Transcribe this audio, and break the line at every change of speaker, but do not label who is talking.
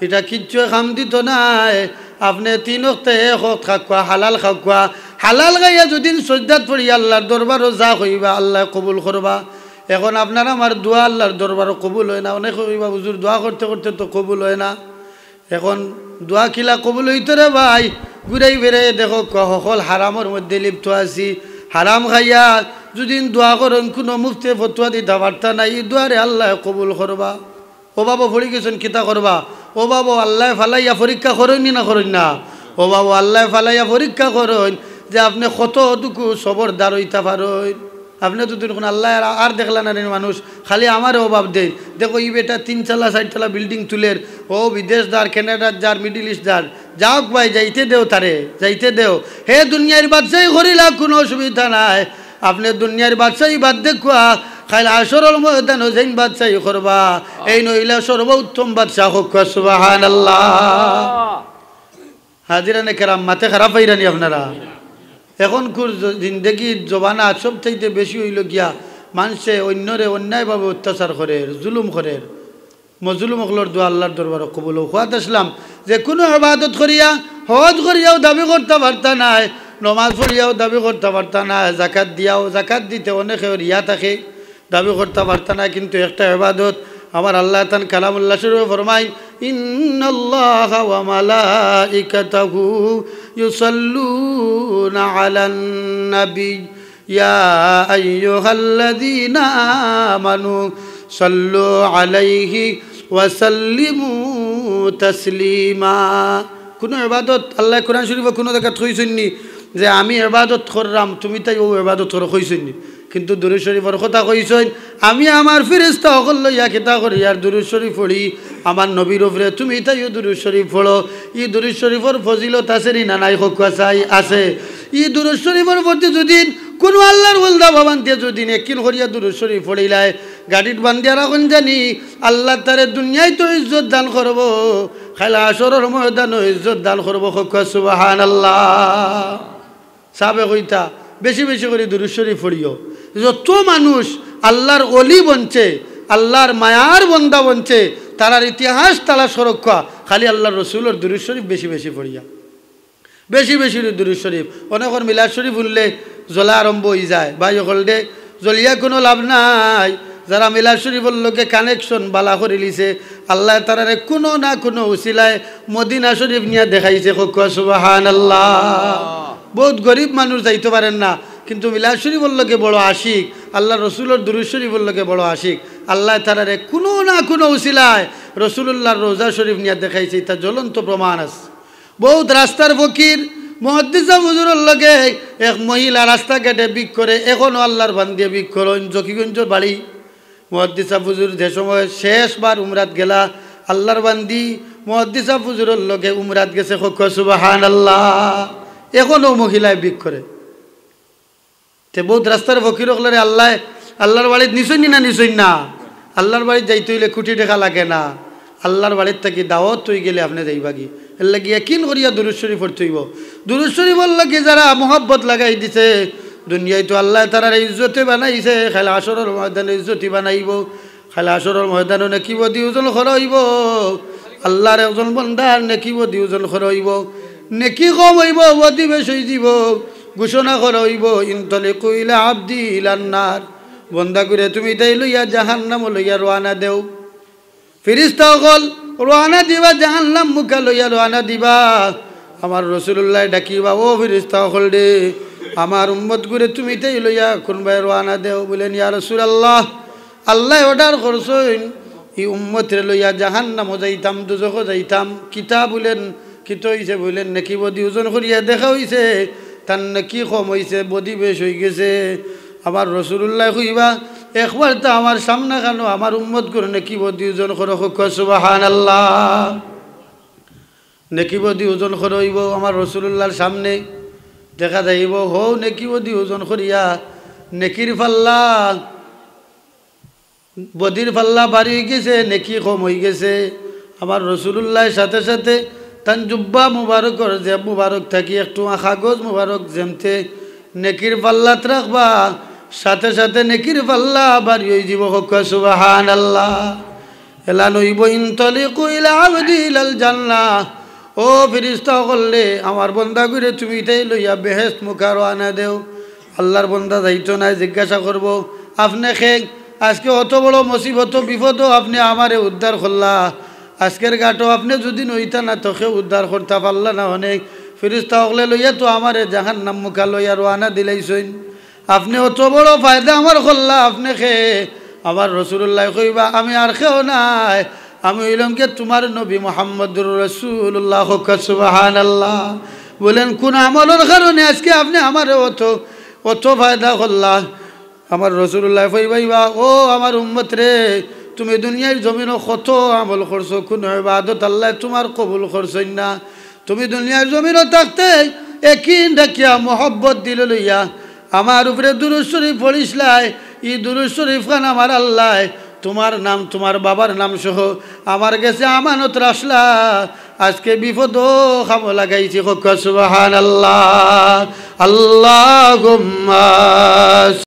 এটা কিচ্ছু খাম দিত নাই আপনি 3 ওয়াক্তে 1 ওয়াক্ত খাওয়া হালাল খাওয়া হালাল গাইয়া যদি সজদাত পড়ি আল্লাহর দরবারও যা কইবা আল্লাহ কবুল করবা এখন আপনারা আমার দোয়া আল্লাহর দরবারও কবুল হয় না অনেক কইবা হুজুর দোয়া করতে করতে তো কবুল হয় না এখন দোয়া কিলা কবুল হইতো রে ভাই ঘুরাই বেড়ে দেখো সকল হারামের মধ্যে লিপ্ত আছি হারাম খাইয়া যদি দোয়া করেন কোনো মুফতি ফতুয়া দিতে পারতা না এই দোয়ারে আল্লাহ কবুল করবা ও বাবা পড়ি গেছেন কিতা করবা ও বাবা আল্লাহ ফালাইয়া পরীক্ষা করেন না করেন না ও বাবা আল্লাহ ফালাইয়া পরীক্ষা করেন যে আপনি কতটুকু সবরদার হইতে পারেন আপনি তো দেখুন আল্লাহ আর দেখলেন না মানুষ খালি আমার অভাব দেন দেখো এই বেটা 3 তলা 4 তলা বিল্ডিং তুলের ও বিদেশ যার কানাডার যার মিডিল ইস্ট যার যাওক ভাই যাইতে দেও তারে যাইতে দেও হে দুনিয়ার বাদশাহী করিলা কোনো অসুবিধা নাই আপনি দুনিয়ার বাদশাহী বাদ দেখুয়া খাইল আসরের ময়দানে যেন বাদশাহী করবা এই নইলা সর্বোত্তম বাদশাহ হোক সুবহানাল্লাহ হাজিরানে কেরাম মাথা খারাপ হইরানি আপনারা এখন জিন্দগির জবানা সব চাইতে বেশি হইল গিয়া মানুষে অন্যরে অন্যায়ভাবে অত্যাচার করে জুলুম করে মজলুম হকলর দোয়া আল্লাহর দরবার কবুল হওয়াত আসলাম যে কোনো ইবাদত করিয়া হজ করিয়াও দাবি করতে পারতা নাই নমাজ পড়িয়াও দাবি করতে পারতা না জাকাত দিয়াও জাকাত দিতে অনেকে রিয়া থাকে দাবি করতে পারতা না কিন্তু একটা ইবাদত আমার আল্লাহ তান কালামুল্লাহ শরীফে ফরমায় ইন্নাল্লাহা ওয়া মালাইকাতাহু ইউসাল্লুনা আলান নবী ইয়া আইয়ুহাল্লাযীনা আমানু সাল্লু আলাইহি ওয়া সাল্লিমু তাসলিমা কোন ইবাদত আল্লাহ কোরআন শরীফে কোন জায়গা কইছেননি যে আমি ইবাদত করলাম তুমি তাই ও ইবাদত করো কইছেননি কিন্তু দুরূদ শরীফের কথা কইছেন আমি আমার ফেরেশতা সকল লইয়া কিতা করি আর দুরূদ শরীফ পড়ি আমার নবীর উপরে তুমি তাইও দুরূদ শরীফ পড়ো এই দুরূদ শরীফের ফজিলত আছে না নাই চাই আছে এই দুরূদ শরীফের প্রতি যদি কোন আল্লাহর বলদা বাবান্তে যদি নেকিন করিয়া দুরূদ শরীফ পড়িলাই গাড়িত বান্ধিয়া রাখুন জানি আল্লাহ তারে দুনিয়ায় তো ইজ্জত দান করব খাইলা আসরের ময়দানে ইজ্জত দান করব সুবহানাল্লাহ সাবে কইতা বেশি বেশি করে দুরূদ শরীফ পড়িও যত মানুষ আল্লাহর ওলি বনছে আল্লাহর মায়ার বন্দা বনছে তারার ইতিহাস তালা সুরক্ষা খালি আল্লাহর রসুলের দুরূদ শরীফ বেশি বেশি পড়িয়া বেশি বেশি দুরূদ শরীফ অনেকের মিলাদ শরীফ উঠলে জ্বলা আরম্ভ হয়ে যায় ভাই সকল দে জ্বলিয়া কোনো লাভ নাই যারা মিলাদ শরীফের লোকে কানেকশন বালা করে লিছে আল্লাহ তারারে কোনো না কোনো উসিলায় মদিনা শরীফ নিয়ে দেখাইছে সুবহানাল্লাহ বহুত গরিব মানুষ যাইতে পারেন না কিন্তু মিলাদ শরীফের লোকে বড় আশিক আল্লাহ রসুলের দুরূদ শরীফের লোকে বড় আশিক আল্লাহ তারারে কোনো না কোনো উসিলায় রসুলুল্লাহর রোজা শরীফ নিয়ে দেখাইছে এটা জ্বলন্ত প্রমাণ আছে বহুত রাস্তার ফকির মুহাদ্দিস হুজুরের লগে এক মহিলা রাস্তা কেটে বিক করে এখনও আল্লাহর বান্দিয়ে বিক করেন জকিগঞ্জের বাড়ি মুহাদ্দিস হুজুর যে সময় শেষবার উমরাত গেলা আল্লাহর বান্দি মুহাদ্দিস হুজুরের লগে উমরাত গেছে সুবহানাল্লাহ এখনও মহিলায় বিক করে তে বহুত রাস্তার ফকির হকলারে আল্লাহর বাড়িতে নিছই না নিছই না আল্লাহর বাড়িতে যাইতে হইলে কোটি টাকা লাগে না আল্লাহর বাড়ির থেকে দাওয়াত তুই গেলে আপনি যাইবা কি এর লাগে ইয়াকিন করিয়া দুরূদ শরীফ পড়তে হইব দুরূদ শরীফের লাগে যারা মোহব্বত লাগাই দিছে দুনিয়ায় তো আল্লাহ তারার ইজ্জতে বানাইছে খালি আসরের ময়দানে ইজ্জতি বানাইব খালি আসরের ময়দানে নেকিব দিউজন খরইব আল্লাহর একজন বন্দার নেকিব দিউজন খরইব নেকি কম হইব অতি বেশি হইব ঘোষণা করা হইব ইনতলিকু ইলা আবদি ইলান্নার বন্দা করে তুমি তাই লইয়া জাহান্নাম লইয়া রওনা দেও ফেরেশতা সকল রওনা দিবা জাহান্নাম মুখা লইয়া রওনা দিবা আমার রাসূলুল্লাহ ডাকিবা ও ফেরেশতা সকল দে আমার উম্মত করে তুমি তাই লইয়া কোনবাই রওনা দেও বলেন ইয়া রাসূলুল্লাহ আল্লাহ অর্ডার করছেন এই উম্মতরে লইয়া জাহান্নাম যাইতাম দুজখ যাইতাম কিতাব বলেন কিতো হইছে বলেন নাকি বদি ওজন করিয়া দেখা হইছে তার নাকি কম হইছে বদি বেশ হয়ে গেছে আমার রাসূলুল্লাহ কইবা একবার তো আমার সামনে কেন আমার উম্মত করে নাকি বদি ওজন করো সুবহানাল্লাহ নাকি বদি ওজন করইব আমার রাসূলুল্লাহর সামনে দেখা যাইব হো নাকি বদি ওজন করিয়া নেকির পাল্লা বদির পাল্লা বাড়ি হয়ে গেছে নেকি কম হয়ে গেছে আমার রাসূলুল্লাহর সাথে সাথে তান জুব্বা মুবারকর যে মুবারক থাকি একটু কাগজ মুবারক যেমতে নেকির পাল্লাত রাখবা সাথে সাথে নেকির পাল্লা বাড়ি হয়ে যাব সুবহানাল্লাহ এলান হইব ইনতালিকু ইলা আবদি ইলাল জান্নাহ। ও ফেরেশতা করলে আমার বন্দা করে তুমি তাই লইয়া বেহেশত মুখা রওনা দেও। আল্লাহর বন্দা যাইতো না, জিজ্ঞাসা করব আপনি খেক আজকে অত বড় মুসিবত বিপদ আপনি আমারে উদ্ধার করলা, আজকের ঘাটও আপনি যদি নইতা না তোকে উদ্ধার করতে পারলা না অনেক। ফেরেশতা হলে লইয়া তো আমারে জাহান্নাম মুখা লইয়া রওনা দিলাইছইন, আপনি অত বড় ফায়দা আমার করলা, আপনি খে আমার রাসূলুল্লাহ কইবা আমি আর খেও নাই, আমি হইলাম কে তোমার নবী মুহাম্মদুর রাসূলুল্লাহ। সুবহানাল্লাহ। বলেন কোন আমলের কারণে আজকে আপনি আমারে অত ফায়দা করলা? আমার রাসূলুল্লাহ কইবা ও আমার উম্মত রে, তুমি দুনিয়ার জমিনও কত আমল করছো, কোন ইবাদত আল্লাহ তোমার কবুল করছেন না। তুমি দুনিয়ার জমিনও থাকতে একই ডাকিয়া মোহব্বত দিল লইয়া আমার উপরে দুরূদ শরীফ পড়িসলাই, ই দুরূদ শরীফ খান আমার আল্লাহ তোমার নাম তোমার বাবার নাম সহ আমার কাছে আমানত রাখলা, আজকে বিপদ খাম লাগাইছি। সুবহানাল্লাহ। আল্লাহুম্মা